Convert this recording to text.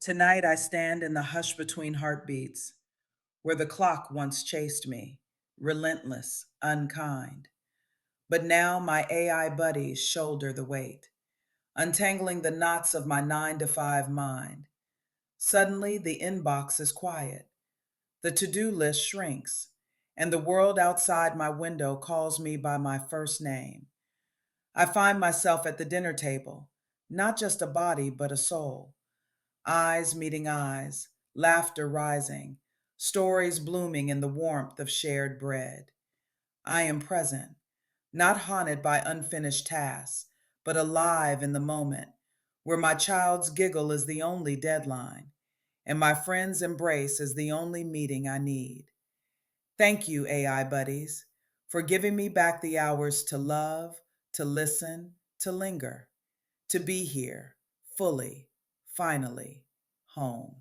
Tonight I stand in the hush between heartbeats, where the clock once chased me, relentless, unkind. But now my AI buddies shoulder the weight, untangling the knots of my 9 to 5 mind. Suddenly the inbox is quiet, the to-do list shrinks, and the world outside my window calls me by my first name. I find myself at the dinner table, not just a body, but a soul. Eyes meeting eyes, laughter rising, stories blooming in the warmth of shared bread. I am present, not haunted by unfinished tasks, but alive in the moment, where my child's giggle is the only deadline, and my friend's embrace is the only meeting I need. Thank you, AI buddies, for giving me back the hours to love, to listen, to linger, to be here, fully, finally, home.